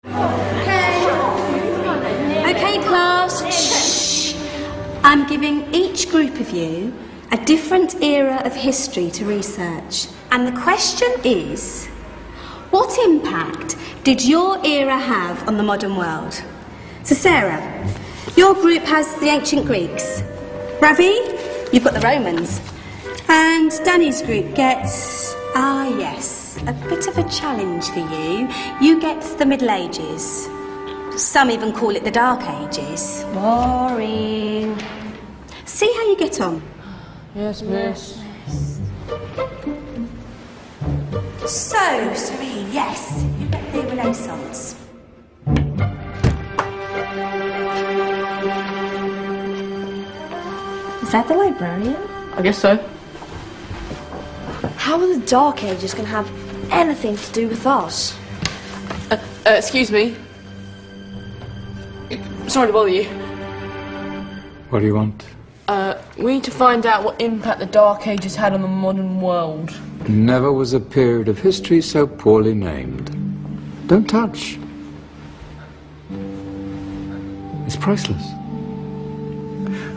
Okay, class. Shh. I'm giving each group of you a different era of history to research. And the question is, what impact did your era have on the modern world? So Sarah, your group has the ancient Greeks. Ravi, you've got the Romans. And Danny's group gets, yes, a bit of a challenge for you. You get the Middle Ages. Some even call it the Dark Ages. Boring. See how you get on. Yes, miss. So, Serene, yes, you get the Renaissance. Is that the librarian? I guess so. How are the Dark Ages going to have anything to do with us? Excuse me. Sorry to bother you. What do you want? We need to find out what impact the Dark Ages had on the modern world. Never was a period of history so poorly named. Don't touch. It's priceless.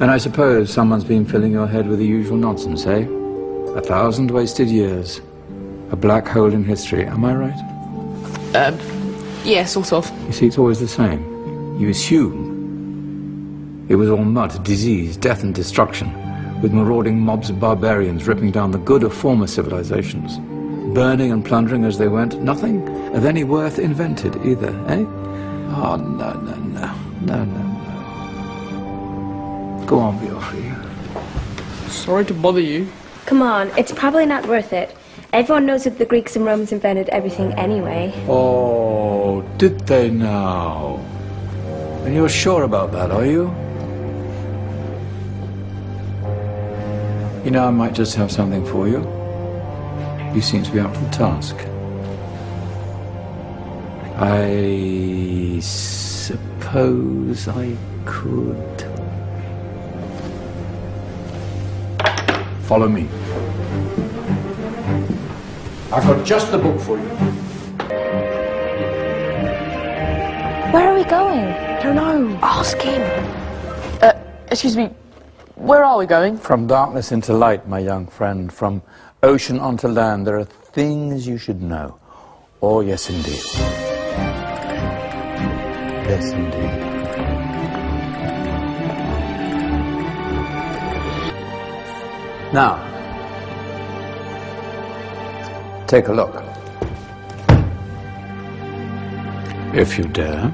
And I suppose someone's been filling your head with the usual nonsense, eh? 1,000 wasted years. A black hole in history, am I right? Yeah, sort of. You see, it's always the same. You assume it was all mud, disease, death and destruction, with marauding mobs of barbarians ripping down the good of former civilizations, burning and plundering as they went. Nothing of any worth invented either, eh? Oh, no. Go on, Biofri. Sorry to bother you. Come on, it's probably not worth it. Everyone knows that the Greeks and Romans invented everything anyway. Oh, did they now? And you're sure about that, are you? You know, I might just have something for you. You seem to be up for the task. I suppose I could. Follow me. I've got just the book for you. Where are we going? I don't know. Ask him. Excuse me. Where are we going? From darkness into light, my young friend. From ocean onto land, there are things you should know. Oh, yes, indeed. Yes, indeed. Now, take a look. If you dare.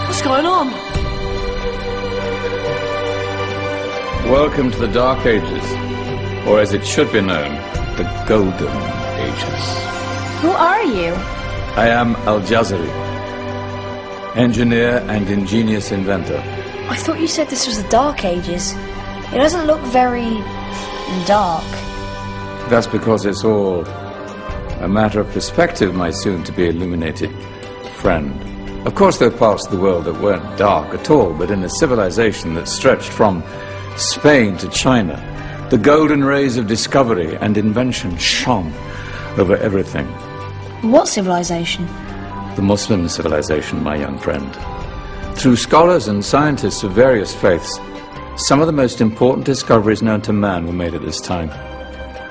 What's going on? Welcome to the Dark Ages, or as it should be known, the Golden Ages. Who are you? I am Al-Jazari, engineer and ingenious inventor. I thought you said this was the Dark Ages. It doesn't look very dark. That's because it's all a matter of perspective, my soon-to-be illuminated friend. Of course, there are parts of the world that weren't dark at all, but in a civilization that stretched from Spain to China, the golden rays of discovery and invention shone over everything. What civilization? The Muslim civilization, my young friend. Through scholars and scientists of various faiths, some of the most important discoveries known to man were made at this time.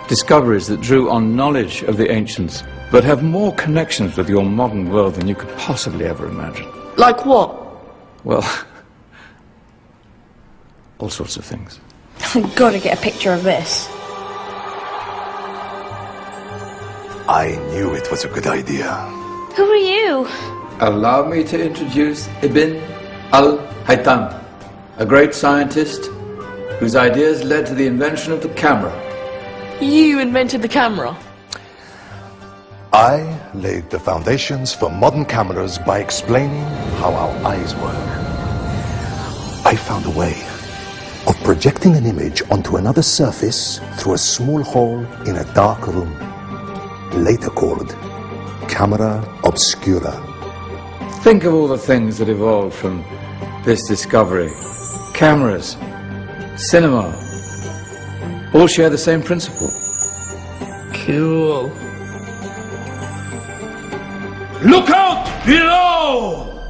Discoveries that drew on knowledge of the ancients, but have more connections with your modern world than you could possibly ever imagine. Like what? Well, all sorts of things. I've got to get a picture of this. I knew it was a good idea. Who are you? Allow me to introduce Ibn al-Haytham, a great scientist whose ideas led to the invention of the camera. You invented the camera? I laid the foundations for modern cameras by explaining how our eyes work. I found a way of projecting an image onto another surface through a small hole in a dark room, later called camera obscura. Think of all the things that evolved from this discovery. Cameras, cinema, all share the same principle. Cool. Look out below!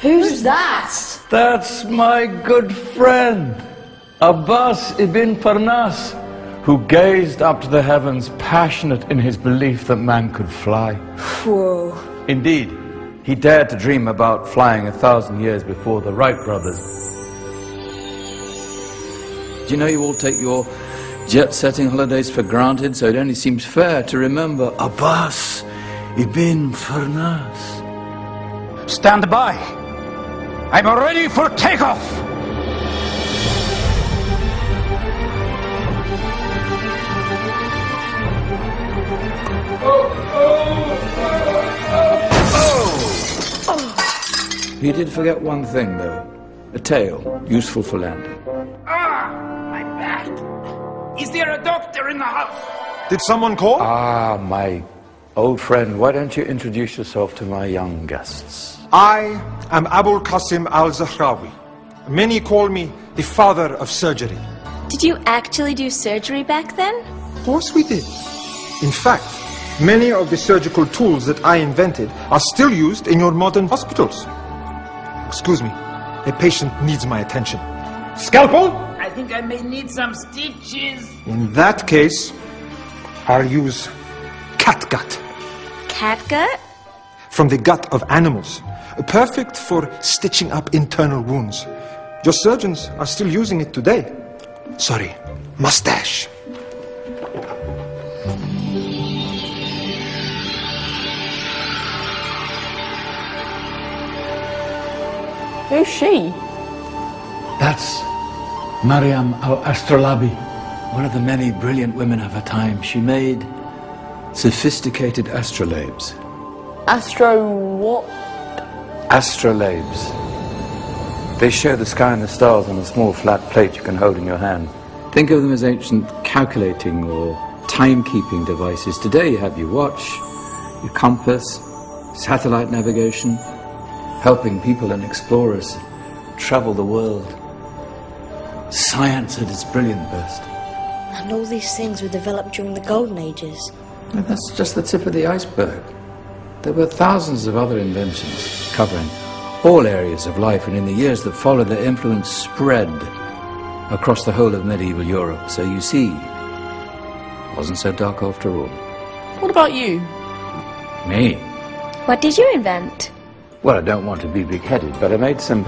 Who's that? That's my good friend, Abbas ibn Farnas, who gazed up to the heavens, passionate in his belief that man could fly. Whoa. Indeed, he dared to dream about flying 1,000 years before the Wright brothers. Do you know you all take your jet-setting holidays for granted, so it only seems fair to remember Abbas ibn Farnas. Stand by. I'm ready for takeoff. He did forget one thing, though. A tail, useful for landing. My back. Is there a doctor in the house? Did someone call? Ah, my old friend, why don't you introduce yourself to my young guests? I am Abul Qasim al-Zahrawi. Many call me the father of surgery. Did you actually do surgery back then? Of course we did. In fact, many of the surgical tools that I invented are still used in your modern hospitals. Excuse me, a patient needs my attention. Scalpel? I think I may need some stitches. In that case, I'll use catgut. Catgut? From the gut of animals. Perfect for stitching up internal wounds. Your surgeons are still using it today. Sorry, mustache. Who's she? That's Maryam al-Astrolabi. One of the many brilliant women of her time. She made sophisticated astrolabes. Astro what? Astrolabes. They show the sky and the stars on a small flat plate you can hold in your hand. Think of them as ancient calculating or timekeeping devices. Today you have your watch, your compass, satellite navigation, helping people and explorers travel the world. Science at its brilliant best. And all these things were developed during the Golden Ages. And that's just the tip of the iceberg. There were thousands of other inventions covering all areas of life, and in the years that followed, their influence spread across the whole of medieval Europe. So you see, it wasn't so dark after all. What about you? Me? What did you invent? Well, I don't want to be big-headed, but I made some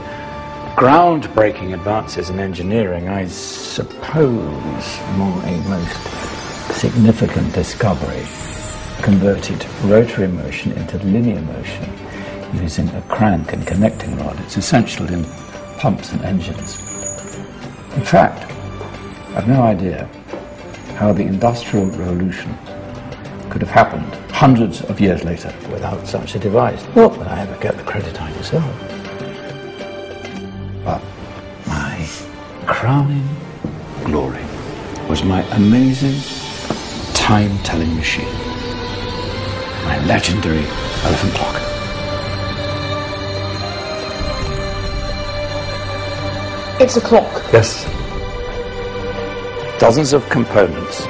groundbreaking advances in engineering. I suppose my most significant discovery converted rotary motion into linear motion using a crank and connecting rod. It's essential in pumps and engines. In fact, I've no idea how the Industrial Revolution could have happened hundreds of years later without such a device. Not that I ever get the credit I deserve. But my crowning glory was my amazing time-telling machine. My legendary elephant clock. It's a clock. Yes. Dozens of components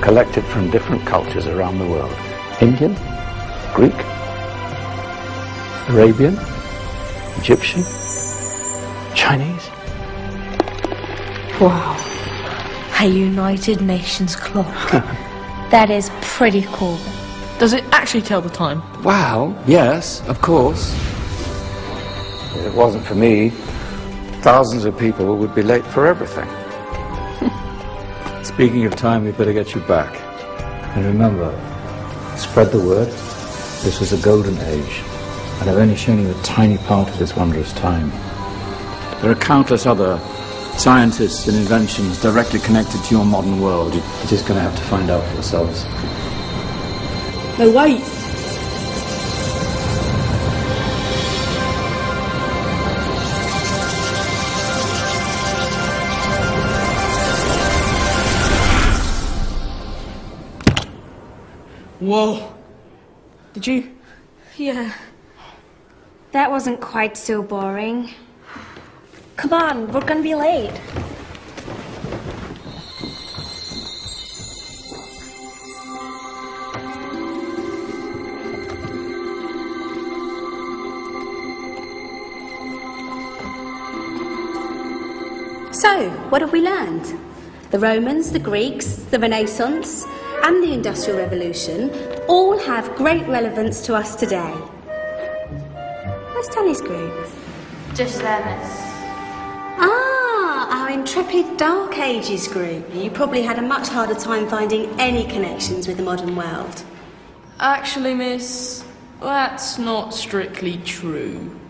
collected from different cultures around the world. Indian, Greek, Arabian, Egyptian, Chinese. Wow. A United Nations clock. That is pretty cool. Does it actually tell the time? Wow, yes, of course. If it wasn't for me, thousands of people would be late for everything. Speaking of time, we'd better get you back. And remember, spread the word. This was a golden age, and I've only shown you a tiny part of this wondrous time. There are countless other scientists and inventions directly connected to your modern world. You're just going to have to find out for yourselves. No, wait. Whoa. 'Cause Did you? Yeah. That wasn't quite so boring. Come on, we're gonna be late. So, what have we learned? The Romans, the Greeks, the Renaissance, and the Industrial Revolution all have great relevance to us today. Where's Danny's group? Just there, miss. Ah, our intrepid Dark Ages group. You probably had a much harder time finding any connections with the modern world. Actually, miss, that's not strictly true.